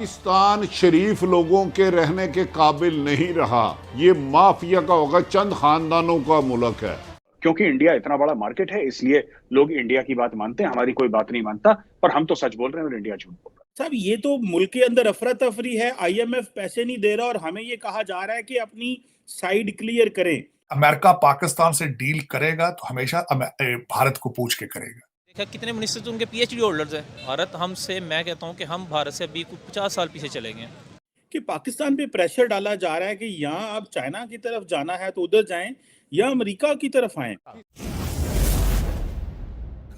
पाकिस्तान शरीफ लोगों के रहने के काबिल नहीं रहा। ये माफिया का होगा, चंद खानदानों का मुल्क है। क्योंकि इंडिया इतना बड़ा मार्केट है, इसलिए लोग इंडिया की बात मानते हैं, हमारी कोई बात नहीं मानता। पर हम तो सच बोल रहे हैं और इंडिया झूठ बोल रहा साहब, ये तो मुल्क के अंदर अफरा तफरी है। आईएमएफ पैसे नहीं दे रहा और हमें ये कहा जा रहा है कि अपनी साइड क्लियर करें। अमेरिका पाकिस्तान से डील करेगा तो हमेशा भारत को पूछ के करेगा। देखा कितने मिनिस्टर उनके पीएचडी होल्डर्स है। भारत हमसे, मैं कहता हूं कि हम भारत से अभी कुछ 50 साल पीछे चले गए। कि पाकिस्तान पे प्रेशर डाला जा रहा है कि यहाँ अब चाइना की तरफ जाना है तो उधर जाएं या अमेरिका की तरफ आएं।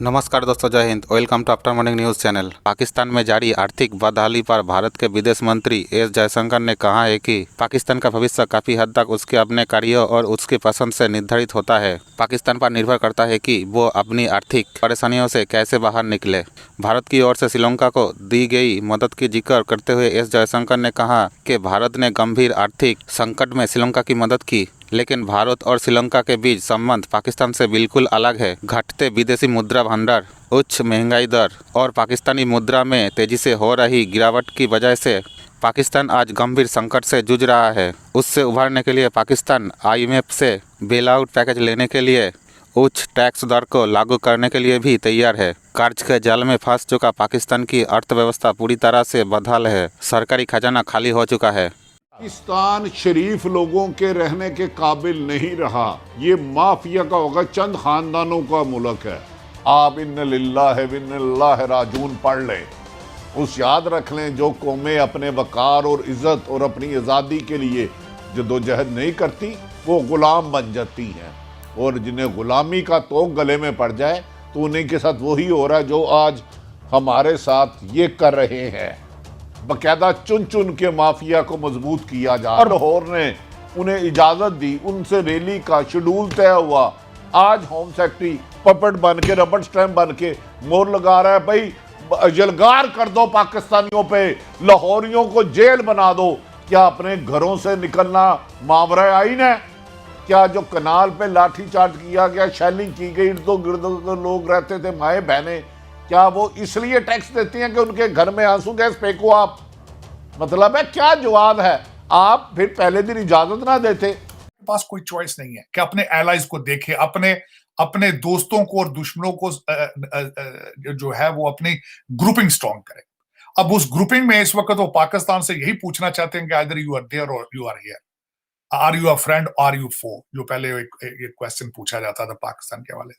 नमस्कार दोस्तों, जय हिंद। Welcome to after morning news channel. Pakistan में जारी आर्थिक बदहाली पर भारत के विदेश मंत्री एस जयशंकर ने कहा है कि पाकिस्तान का भविष्य काफ़ी हद तक उसके अपने कार्यों और उसकी पसंद से निर्धारित होता है। पाकिस्तान पर निर्भर करता है कि वो अपनी आर्थिक परेशानियों से कैसे बाहर निकले। भारत की ओर से श्रीलंका को दी गई मदद की जिक्र करते हुए एस जयशंकर ने कहा कि भारत ने गंभीर आर्थिक संकट में श्रीलंका की मदद की, लेकिन भारत और श्रीलंका के बीच संबंध पाकिस्तान से बिल्कुल अलग है। घटते विदेशी मुद्रा भंडार, उच्च महंगाई दर और पाकिस्तानी मुद्रा में तेजी से हो रही गिरावट की वजह से पाकिस्तान आज गंभीर संकट से जूझ रहा है। उससे उभरने के लिए पाकिस्तान आईएमएफ से बेल आउट पैकेज लेने के लिए उच्च टैक्स दर को लागू करने के लिए भी तैयार है। कर्ज के जाल में फंस चुका पाकिस्तान की अर्थव्यवस्था पूरी तरह से बदहाल है। सरकारी खजाना खाली हो चुका है। पाकिस्तान शरीफ लोगों के रहने के काबिल नहीं रहा। ये माफिया का होगा, चंद खानदानों का मुल्क है। आप इन्ना लिल्लाहि व इन्ना इलैहि राजिऊन पढ़ लें, उस याद रख लें, जो कौमें अपने वकार और इज्जत और अपनी आज़ादी के लिए जदोजहद नहीं करती वो गुलाम बन जाती हैं, और जिन्हें गुलामी का तो गले में पड़ जाए तो उन्हीं के साथ वही हो रहा है जो आज हमारे साथ ये कर रहे हैं। बकायदा चुन चुन के माफिया को मजबूत किया जा रहा। लाहौर ने उन्हें इजाज़त दी, उनसे रैली का शेड्यूल तय हुआ। आज होम सेक्रेटरी पपट बन के, रबड़ स्टैम्प बन के मोहर लगा रहा है, भाई जलगार कर दो पाकिस्तानियों पे, लाहौरियों को जेल बना दो। क्या अपने घरों से निकलना मामरा आईन है? क्या जो कनाल पे लाठी चार्ज किया गया, शैलिंग की गई, इर्दो गिर्दो लोग रहते थे, माए बहने, क्या वो इसलिए टैक्स देती हैं कि उनके घर में आंसू गैस फेंको आप? मतलब है क्या जवाब है? आप फिर पहले दिन इजाजत ना देते। पास कोई चॉइस नहीं है कि अपने एलाइज को देखे, अपने अपने दोस्तों को और दुश्मनों को जो है वो अपनी ग्रुपिंग स्ट्रॉन्ग करे। अब उस ग्रुपिंग में इस वक्त वो पाकिस्तान से यही पूछना चाहते हैं कि आइदर यू आर देयर और you are here, are you a friend or you foe, जो पहले एक क्वेश्चन पूछा जाता था पाकिस्तान के हवाले।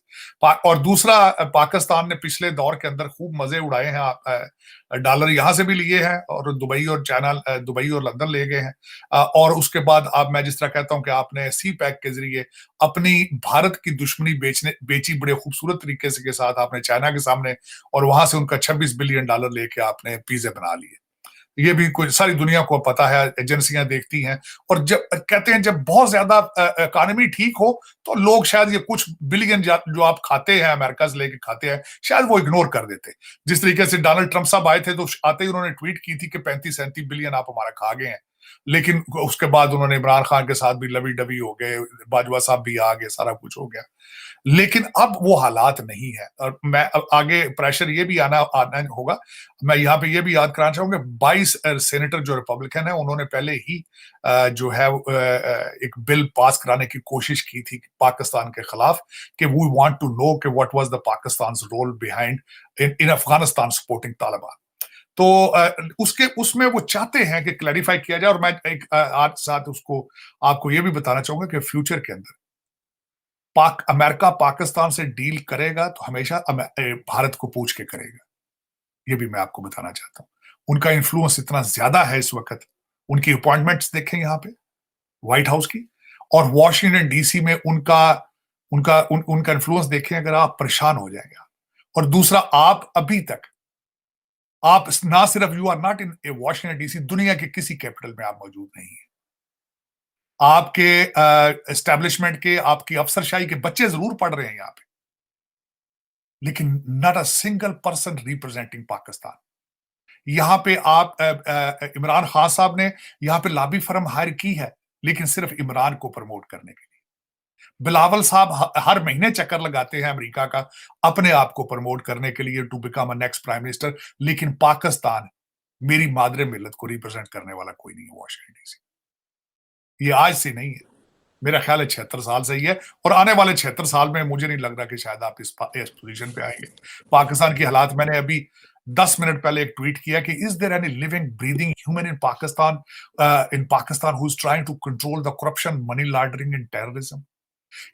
और दूसरा, पाकिस्तान ने पिछले दौर के अंदर खूब मजे उड़ाए हैं, डॉलर यहां से भी लिए हैं और दुबई और चाइना, दुबई और लंदन ले गए हैं। और उसके बाद अब मैं जिस तरह कहता हूं कि आपने सी पैक के जरिए अपनी भारत की दुश्मनी बेची बड़े खूबसूरत तरीके से के साथ आपने चाइना के सामने, और वहां से उनका $26 बिलियन लेके आपने पिज्जे बना लिए। ये भी कोई सारी दुनिया को पता है, एजेंसियां देखती हैं। और जब कहते हैं जब बहुत ज्यादा इकोनॉमी ठीक हो तो लोग शायद ये कुछ बिलियन जो आप खाते हैं, अमेरिका से लेके खाते हैं, शायद वो इग्नोर कर देते। जिस तरीके से डोनाल्ड ट्रंप साहब आए थे तो आते ही उन्होंने ट्वीट की थी कि 35-37 बिलियन आप हमारा खा गए हैं, लेकिन उसके बाद उन्होंने इमरान खान के साथ भी लवी डबी हो गए, बाजवा साहब भी आ गए, सारा कुछ हो गया। लेकिन अब वो हालात नहीं है और मैं अब आगे प्रेशर ये भी आना होगा। मैं यहाँ पे ये भी याद कराना चाहूंगा, 22 सेनेटर जो रिपब्लिकन है उन्होंने पहले ही जो है एक बिल पास कराने की कोशिश की थी पाकिस्तान के खिलाफ कि वी वांट टू नो कि what was the Pakistan role behind in Afghanistan supporting Taliban. तो उसमें वो चाहते हैं कि क्लैरिफाई किया जाए। और मैं एक आज साथ उसको आपको ये भी बताना चाहूंगा कि फ्यूचर के अंदर अमेरिका पाकिस्तान से डील करेगा तो हमेशा भारत को पूछ के करेगा। ये भी मैं आपको बताना चाहता हूं। उनका इन्फ्लुएंस इतना ज्यादा है इस वक्त, उनकी अपॉइंटमेंट्स देखें यहाँ पे व्हाइट हाउस की, और वॉशिंगटन डीसी में उनका इन्फ्लुएंस देखें, अगर आप परेशान हो जाएंगे। और दूसरा, आप अभी तक आप ना सिर्फ you are not in Washington DC, दुनिया के किसी कैपिटल में आप मौजूद नहीं है। आपके एस्टेब्लिशमेंट के, आपकी अफसरशाही के बच्चे जरूर पढ़ रहे हैं यहाँ पे, लेकिन not a single person representing Pakistan. यहां पे आप इमरान खान साहब ने यहां पे लॉबी फर्म हायर की है, लेकिन सिर्फ इमरान को प्रमोट करने के लिए। बिलावल साहब हर महीने चक्कर लगाते हैं अमेरिका का अपने आप को प्रमोट करने के लिए, to become a next prime minister, लेकिन पाकिस्तान मेरी मादरे मिल्लत को रिप्रेजेंट करने वाला कोई नहीं है वॉशिंगटन डीसी। ये आज से नहीं है, मेरा ख्याल है 76 साल से ही है, और आने वाले 76 साल में मुझे नहीं लग रहा कि शायद आप इस पोजीशन पे आएंगे। पाकिस्तान की हालात, मैंने अभी 10 मिनट पहले एक ट्वीट किया कि is there any living breathing human in Pakistan who is trying to control the corruption, money laundering and terrorism.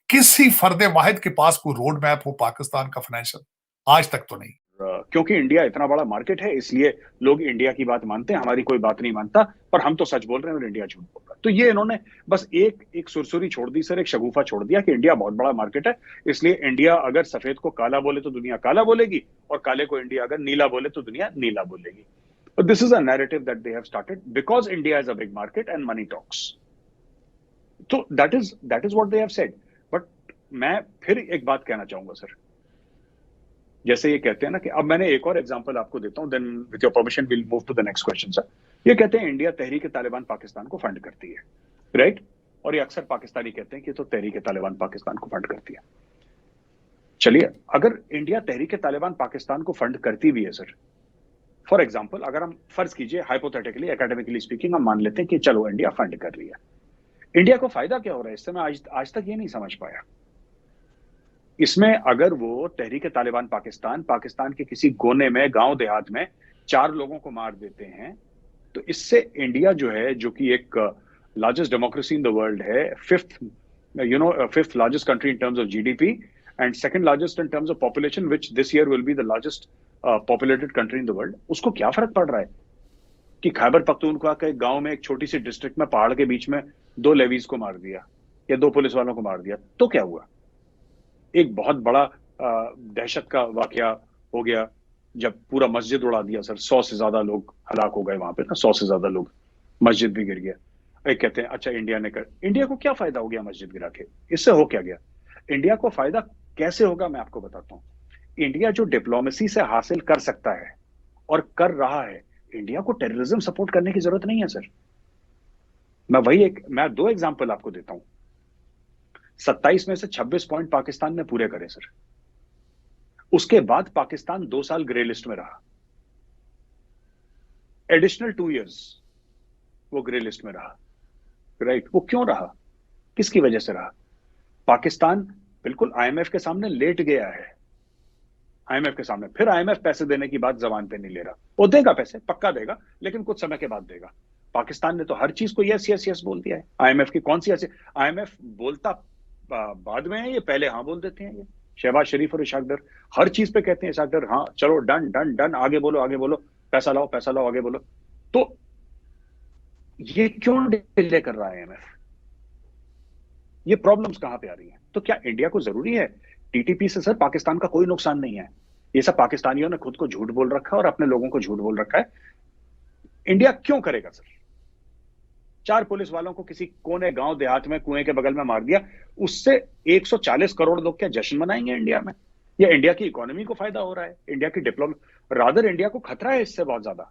किसी फर्द वाहिद के पास कोई रोड मैप हो पाकिस्तान का फाइनेंशियल? आज तक तो नहीं। क्योंकि इंडिया इतना बड़ा मार्केट है इसलिए लोग इंडिया की बात मानते हैं, हमारी कोई बात नहीं मानता, पर हम तो सच बोल रहे हैं और इंडिया झूठ बोल रहा है। तो ये इन्होंने बस एक सुरसुरी छोड़ दी सर, एक शगुफा छोड़ दिया कि इंडिया बहुत बड़ा मार्केट है, इसलिए इंडिया अगर सफेद को काला बोले तो दुनिया काला बोलेगी, और काले को इंडिया अगर नीला बोले तो दुनिया नीला बोलेगी। But this is a narrative that they have started because India is a big market and money talks. So that is what they have said. But मैं फिर एक बात कहना चाहूंगा सर, जैसे ये कहते हैं ना कि अब मैंने एक और एग्जांपल आपको देता हूं, then with your permission will move to the next question sir. ये कहते हैं इंडिया तहरीक तालिबान पाकिस्तान को फंड करती है, राइट? और ये अक्सर पाकिस्तानी कहते हैं कि तो तहरीक तालिबान पाकिस्तान को फंड करती है। चलिए, अगर इंडिया तहरीक तालिबान पाकिस्तान को फंड करती भी है सर, फॉर एग्जाम्पल अगर हम फर्ज कीजिए हाइपोथेटिकली एकेडमिकली स्पीकिंग हम मान लेते हैं कि चलो इंडिया फंड कर रही है, इंडिया को फायदा क्या हो रहा है इससे? मैं आज तक ये नहीं समझ पाया। इसमें अगर वो तहरीक तालिबान पाकिस्तान के किसी कोने में गांव देहात में 4 लोगों को मार देते हैं, तो इससे इंडिया जो है, जो कि एक largest democracy in the world है, fifth largest country in terms of GDP and second largest in terms of population, which this year will be the largest populated country in the world, उसको क्या फर्क पड़ रहा है कि खैबर पख्तूनख्वा के गांव में एक छोटी सी डिस्ट्रिक्ट में पहाड़ के बीच में 2 लेवीज को मार दिया या 2 पुलिस वालों को मार दिया, तो क्या हुआ? एक बहुत बड़ा दहशत का वाकया हो गया जब पूरा मस्जिद उड़ा दिया सर, 100 से ज्यादा लोग हलाक हो गए वहां पे ना, 100 से ज्यादा लोग, मस्जिद भी गिर गया। एक कहते हैं अच्छा इंडिया को क्या फायदा हो गया मस्जिद गिरा के? इससे हो क्या गया? इंडिया को फायदा कैसे होगा मैं आपको बताता हूँ। इंडिया जो डिप्लोमेसी से हासिल कर सकता है और कर रहा है, इंडिया को टेररिज्म सपोर्ट करने की जरूरत नहीं है सर। मैं 2 एग्जांपल आपको देता हूं। 27 में से 26 पॉइंट पाकिस्तान ने पूरे करे सर, उसके बाद पाकिस्तान 2 साल ग्रे लिस्ट में रहा, एडिशनल 2 इयर्स वो ग्रे लिस्ट में रहा, राइट? वो क्यों रहा? किसकी वजह से रहा? पाकिस्तान बिल्कुल आईएमएफ के सामने लेट गया है, आईएमएफ के सामने। फिर आईएमएफ पैसे देने की बात जबान पे नहीं ले रहा, वो देगा पैसे, पक्का देगा, लेकिन कुछ समय के बाद देगा। पाकिस्तान ने तो हर चीज को यस यस यस बोल दिया है। आईएमएफ की कौन सी ऐसी, आईएमएफ बोलता बाद में है, ये पहले हाँ बोल देते हैं। ये शहबाज शरीफ और इशाक डर हर चीज पे कहते हैं, इशाक डर हाँ चलो डन डन डन, आगे बोलो, पैसा लाओ, आगे बोलो। तो ये क्यों डिले कर रहा है आईएमएफ? ये प्रॉब्लम्स कहां पे आ रही हैं? तो क्या इंडिया को जरूरी है? टीटीपी से सर पाकिस्तान का कोई नुकसान नहीं है। ये सब पाकिस्तानियों ने खुद को झूठ बोल रखा है और अपने लोगों को झूठ बोल रखा है। इंडिया क्यों करेगा सर? 4 पुलिस वालों को किसी कोने गांव देहात में कुएं के बगल में मार दिया, उससे 140 करोड़ लोग क्या जश्न मनाएंगे इंडिया में? या इंडिया की इकोनॉमी को फायदा हो रहा है? इंडिया की रादर इंडिया को खतरा है इससे बहुत ज्यादा।